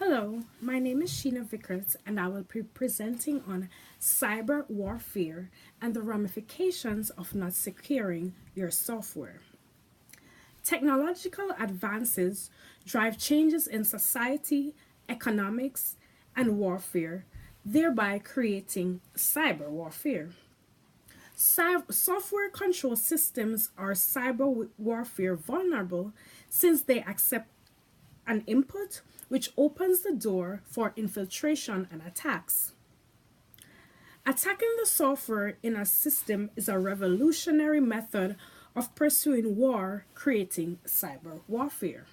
Hello, my name is Sheena Vickers, and I will be presenting on cyber warfare and the ramifications of not securing your software. Technological advances drive changes in society, economics, and warfare, thereby creating cyber warfare. Software control systems are cyber warfare vulnerable since they accept an input which opens the door for infiltration and attacks. Attacking the software in a system is a revolutionary method of pursuing war, creating cyber warfare.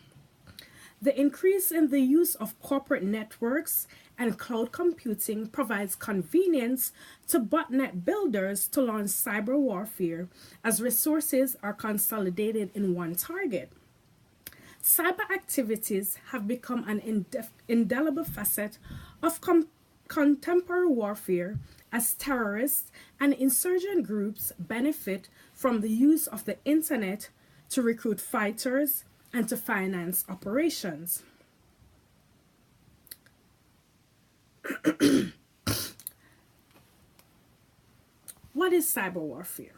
The increase in the use of corporate networks and cloud computing provides convenience to botnet builders to launch cyber warfare as resources are consolidated in one target. Cyber activities have become an indelible facet of contemporary warfare as terrorists and insurgent groups benefit from the use of the internet to recruit fighters and to finance operations. What is cyber warfare?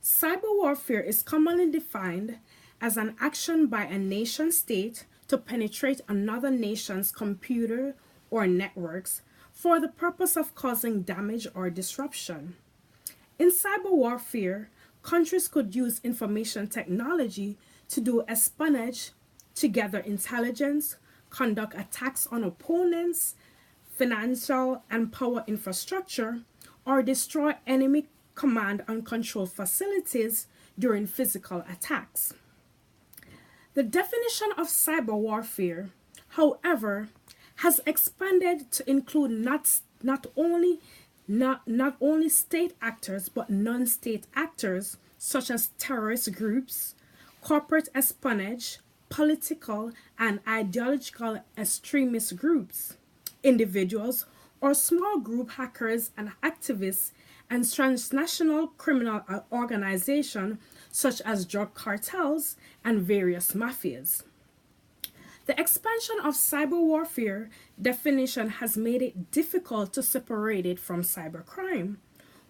Cyber warfare is commonly defined as an action by a nation state to penetrate another nation's computer or networks for the purpose of causing damage or disruption. In cyber warfare, countries could use information technology to do espionage, to gather intelligence, conduct attacks on opponents, financial and power infrastructure, or destroy enemy command and control facilities during physical attacks. The definition of cyber warfare, however, has expanded to include not only state actors but non-state actors such as terrorist groups, corporate espionage, political and ideological extremist groups, individuals or small group hackers and activists, and transnational criminal organizations such as drug cartels and various mafias. The expansion of cyber warfare definition has made it difficult to separate it from cybercrime,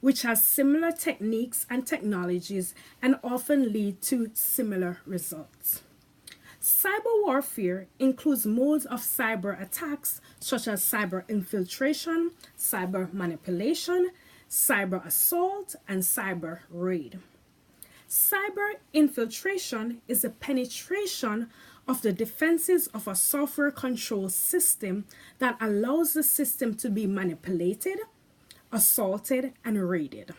which has similar techniques and technologies and often lead to similar results. Cyber warfare includes modes of cyber attacks such as cyber infiltration, cyber manipulation, cyber assault, and cyber raid. Cyber infiltration is a penetration of the defenses of a software control system that allows the system to be manipulated, assaulted, and raided.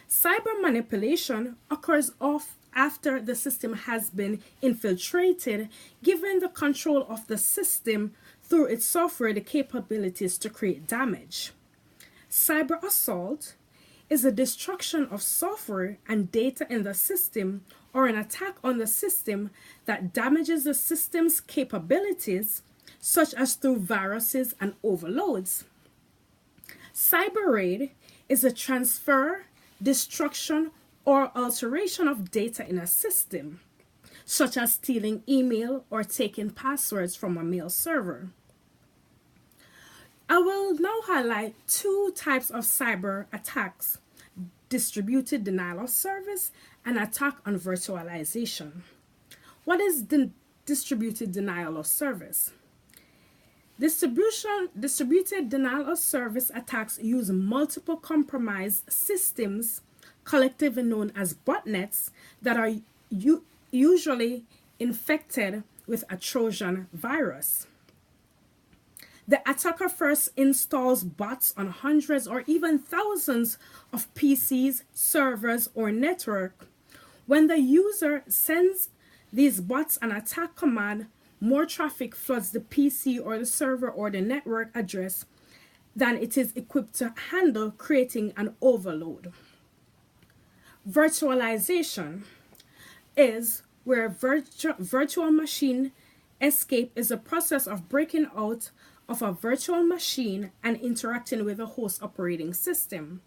Cyber manipulation occurs after the system has been infiltrated, giving the control of the system through its software the capabilities to create damage. Cyber assault is a destruction of software and data in the system or an attack on the system that damages the system's capabilities, such as through viruses and overloads. Cyber raid is a transfer, destruction, or alteration of data in a system, such as stealing email or taking passwords from a mail server. I will now highlight two types of cyber attacks: distributed denial of service and attack on virtualization. What is distributed denial of service? Distributed denial of service attacks use multiple compromised systems, collectively known as botnets, that are usually infected with a Trojan virus. The attacker first installs bots on hundreds or even thousands of PCs, servers, or network. When the user sends these bots an attack command, more traffic floods the PC or the server or the network address than it is equipped to handle, creating an overload. Virtualization is where virtual machine escape is a process of breaking out of a virtual machine and interacting with a host operating system.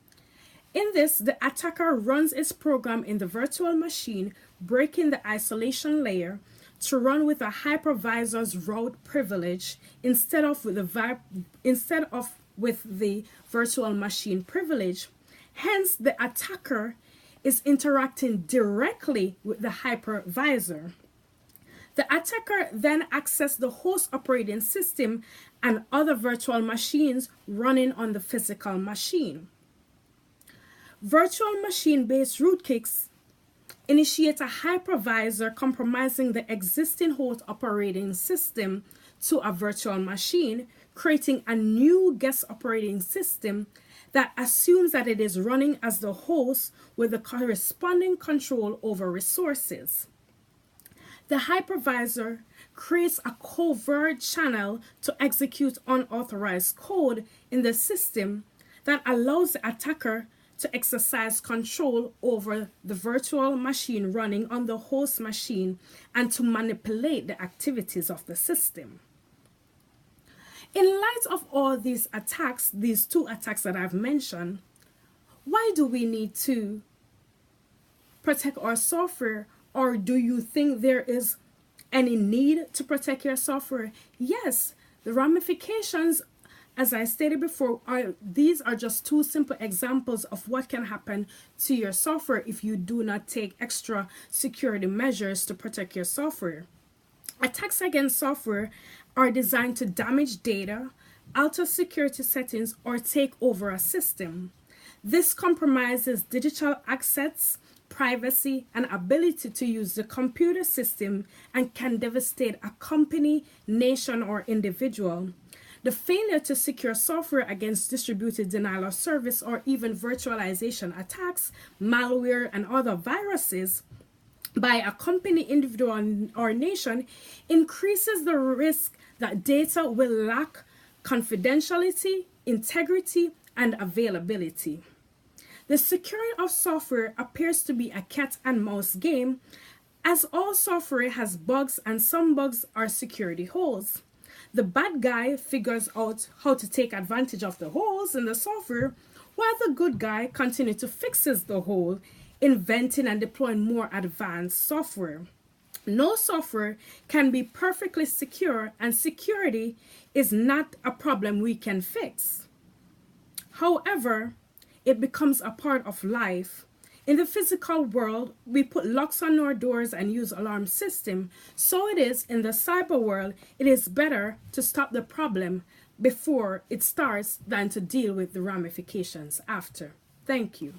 In this, the attacker runs its program in the virtual machine, breaking the isolation layer to run with a hypervisor's route privilege instead of with the virtual machine privilege. Hence, the attacker is interacting directly with the hypervisor. The attacker then accesses the host operating system and other virtual machines running on the physical machine. Virtual machine-based rootkits initiate a hypervisor compromising the existing host operating system to a virtual machine, creating a new guest operating system that assumes that it is running as the host with the corresponding control over resources. The hypervisor creates a covert channel to execute unauthorized code in the system that allows the attacker to exercise control over the virtual machine running on the host machine and to manipulate the activities of the system. In light of all these attacks, these two attacks that I've mentioned, why do we need to protect our software? Or do you think there is any need to protect your software? Yes, the ramifications, as I stated before, these are just two simple examples of what can happen to your software if you do not take extra security measures to protect your software. Attacks against software are designed to damage data, alter security settings, or take over a system. This compromises digital assets, privacy, and ability to use the computer system and can devastate a company, nation, or individual. The failure to secure software against distributed denial of service or even virtualization attacks, malware, and other viruses by a company, individual, or nation increases the risk that data will lack confidentiality, integrity, and availability. The securing of software appears to be a cat and mouse game, as all software has bugs and some bugs are security holes. The bad guy figures out how to take advantage of the holes in the software, while the good guy continues to fix the hole, inventing and deploying more advanced software. No software can be perfectly secure, and security is not a problem we can fix. However, it becomes a part of life. In the physical world, we put locks on our doors and use alarm system. So it is in the cyber world. It is better to stop the problem before it starts than to deal with the ramifications after. Thank you.